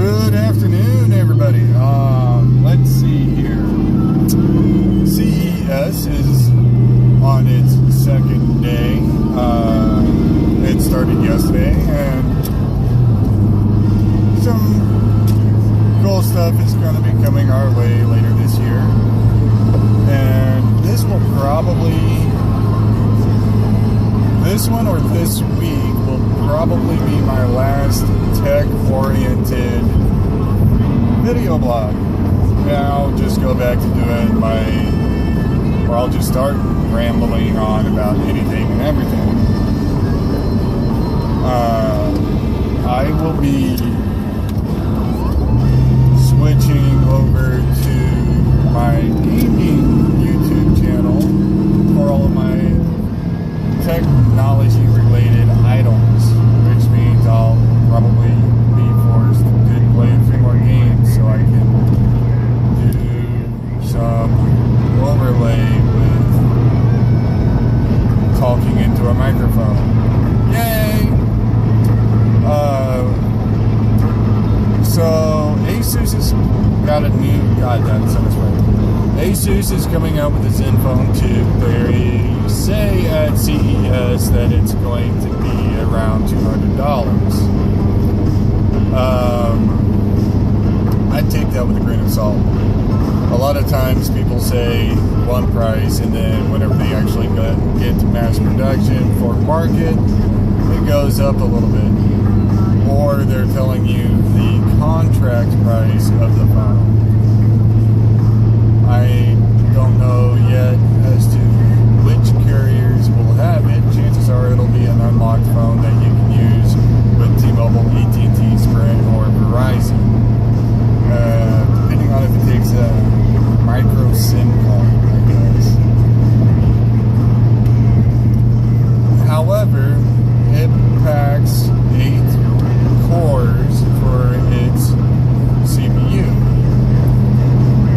Good afternoon, everybody. Let's see here. CES is on its second day. It started yesterday, and some cool stuff is going to be coming our way later this year. And this will probably, this one or this week will probably be my last tech-oriented video blog. And I'll just go back to doing or I'll just start rambling on about anything and everything. I will be switching over to my gaming YouTube channel for all of my technology-related items, which means I'll probably be forced to play a few more games so I can do some overlay with talking into a microphone. Yay! So Asus has got a new, Asus is coming out with the Zenfone 2. They say at CES that it's going to be around $200. I take that with a grain of salt. A lot of times people say one price, and then whenever they actually get to mass production for market, it goes up a little bit. Or they're telling you the contract price of the phone. I don't know yet as to which carriers will have it. Chances are it'll be an unlocked phone that you can use with T-Mobile, AT&T, Sprint, or Verizon. Depending on if it takes a micro SIM card, I guess. However, it packs 8 cores for its CPU.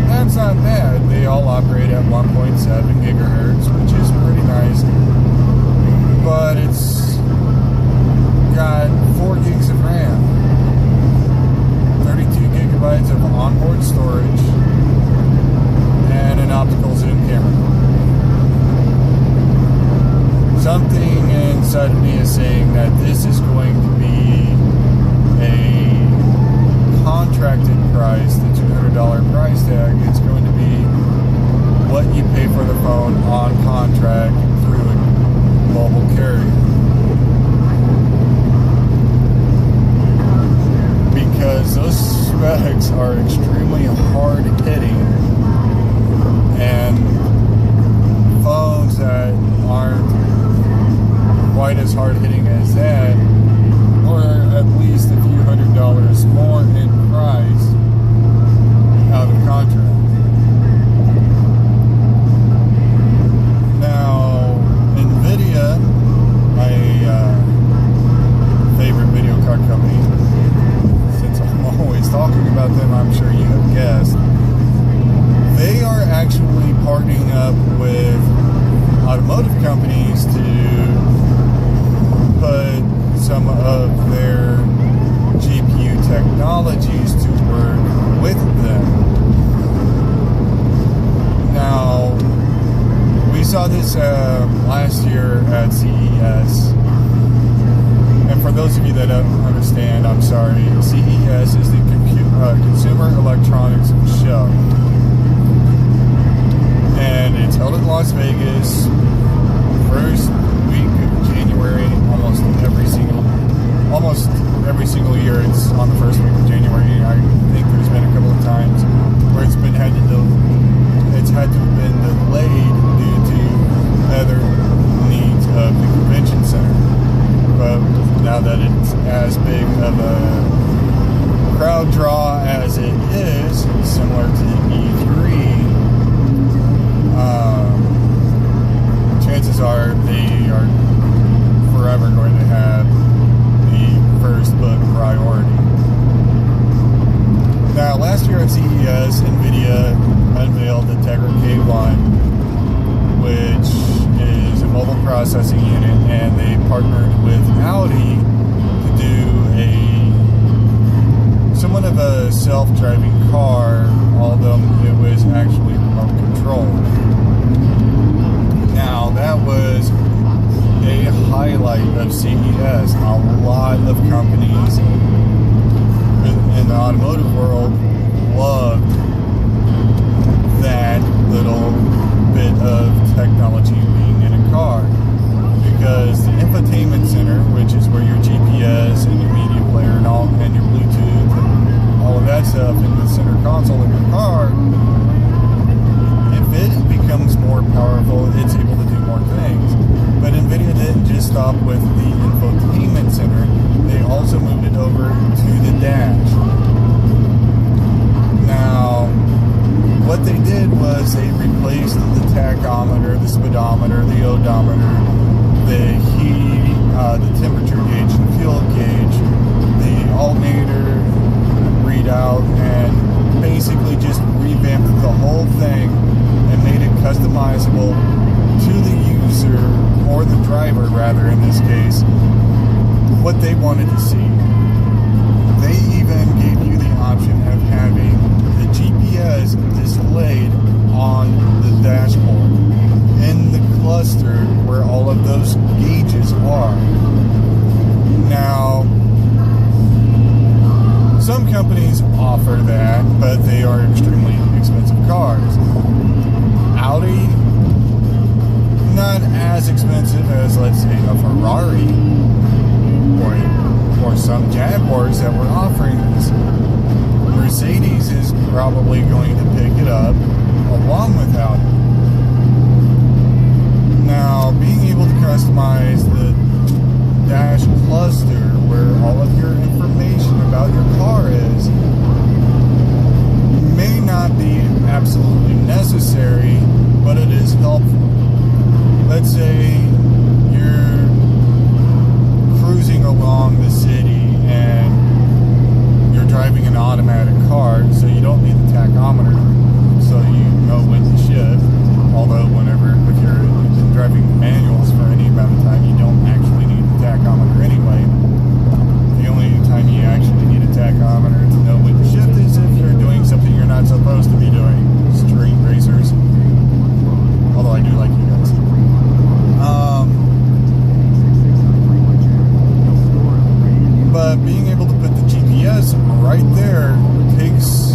That's not bad. They all operate at 1.7 gigahertz, which is pretty nice. But it's got 4 gigs of RAM, 32 gigabytes of onboard storage, and an optical zoom camera. Something inside of me is saying that this is going to be a contracted price, the $200 price tag. It's going to be what you pay for the phone on contract through a mobile carrier. Because those specs are extremely hard hitting, and phones that aren't quite as hard hitting as that, or at least a few $100s more in price out of contract. Now, NVIDIA, my favorite video card company, since I'm always talking about them, I'm sure you have guessed, they are actually partnering up with automotive companies to put some of their GPU technologies to work with them. Now, we saw this last year at CES, and for those of you that don't understand, I'm sorry, CES is the Consumer Electronics Show, and it's held in Las Vegas, first week of January, almost every single year. It's on the first week of January. I think there's been a couple of times where it's had to have been delayed due to other needs of the convention center. But now that it's as big of a crowd draw as it is, similar to E3, chances are they are forever going to have the first book priority. Now, last year at CES, NVIDIA unveiled the Tegra K1, which is a mobile processing unit, and they partnered with Audi to do somewhat of a self-driving car, although it was actually remote controlled. Now, that was a highlight of CES. A lot of companies in the automotive world loved that little bit of technology being in a car, because the infotainment center, which is where your GPS and your media player and all, and your Bluetooth and all of that stuff in the center console in your car, if it becomes more powerful, it's able to do more things. But NVIDIA didn't just stop with the infotainment center, they also moved it over to the dash. Now, what they did was they replaced the tachometer, the speedometer, the odometer, the heat, the temperature gauge, the fuel gauge, the alternator readout, and basically just revamped the whole thing and made it customizable to the user, or the driver rather in this case, what they wanted to see. They even gave you the option of having the GPS displayed on the dashboard in the cluster where all of those gauges are. Now, some companies offer that, but they are extremely expensive cars. Audi, not as expensive as, let's say, a Ferrari or some Jaguars that were offering this. Mercedes is probably going to pick it up along with Audi. Now, being able to customize the dash cluster where all of your information about your car is may not be absolutely necessary, but it is helpful. Let's say you're cruising along the city and you're driving an automatic car, so you don't need the tachometer, so you know when to shift. Although if you've been driving manuals for any amount of time, you don't actually need the tachometer anyway. The only time you actually need a tachometer to know when to shift is if you're doing something you're not supposed to be doing. Street racers. Although I do like you guys. But being able to put the GPS right there takes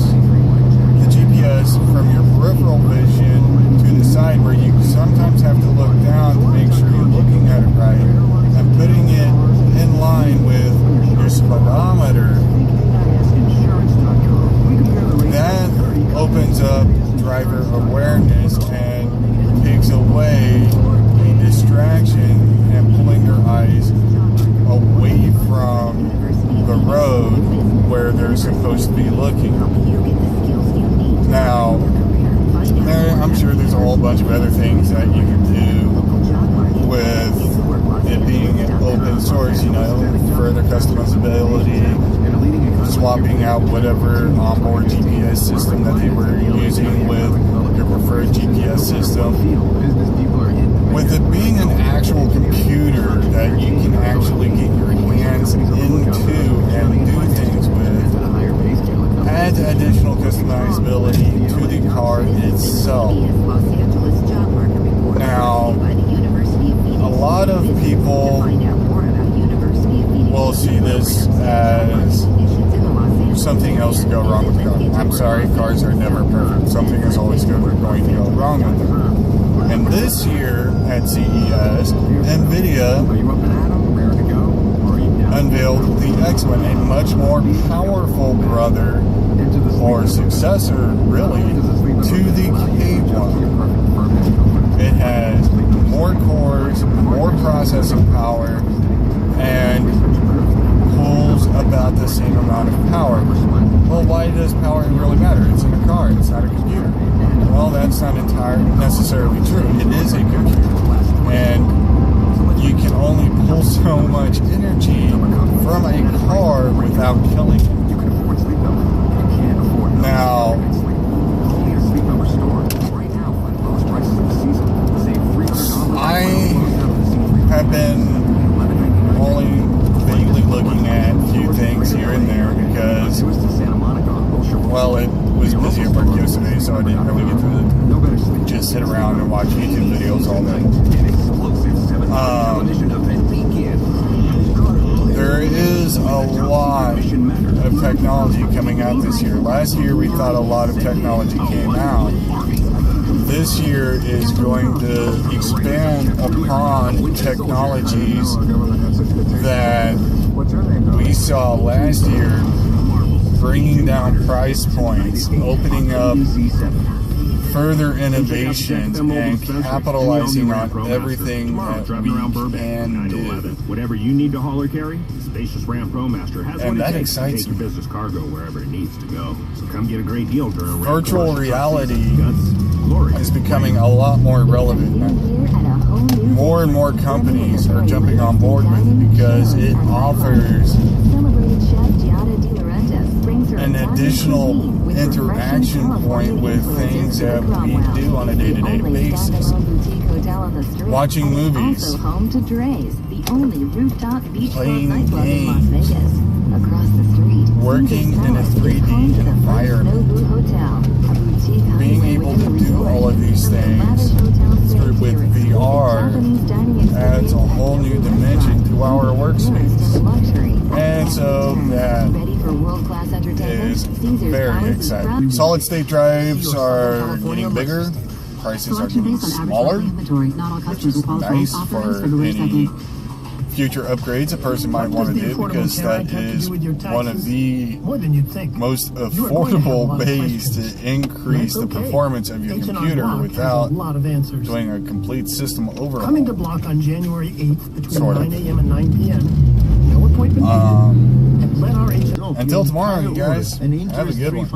the GPS from your peripheral vision to the side, where you sometimes have to look down to make sure you're looking at it right, and putting it in line with your speedometer. That opens up driver awareness and takes away the distraction and pulling your eyes away from the road where they're supposed to be looking. Now, I'm sure there's a whole bunch of other things that you can do with it being open source, further customizability, swapping out whatever onboard GPS system that they were using with your preferred GPS system. With it being an actual computer that you can actually get your hands into and do things with, adds additional customizability to the car itself. Now, a lot of people will see this as something else to go wrong with the car. I'm sorry, cars are never perfect. Something is always going to go wrong with them. And this year at CES, NVIDIA unveiled the X1, a much more powerful brother or successor, really, to the K1. It has more cores, more processing power, and pulls about the same amount of power. Well, why does power really matter? It's in a car, it's not a computer. Well, that's not entirely necessarily true. It is a computer, and you can only pull so much energy from a car without killing it. Now, I have been only vaguely looking at a few things here and there because well, it was busy at work yesterday, so I didn't really get to just sit around and watch YouTube videos all day. There is a lot of technology coming out this year. Last year we thought a lot of technology came out. This year is going to expand upon technologies that we saw last year, bringing down price points, opening up further innovations, and capitalizing on everything that we can do. Whatever you need to haul or carry, spacious Ram ProMaster has and what that it takes to excites take your me. business cargo wherever it needs to go. So come get a great deal during Virtual reality is becoming a lot more relevant now. More and more companies are jumping on board with it because it offers an additional interaction point with things that we do on a day-to-day basis. Watching movies, playing games, working in a 3D environment, being able to do all of these things with VR adds a whole new dimension to our workspace. And so that is very exciting. Solid state drives are getting bigger, prices are getting smaller, which is nice for any future upgrades a person might want to do, because that is one of the most affordable ways to increase the performance of your computer without doing a complete system overhaul. Coming to Block on January 8th between 9 a.m. and 9 p.m. No appointment needed. And let our agent until tomorrow, you guys. Have a good one.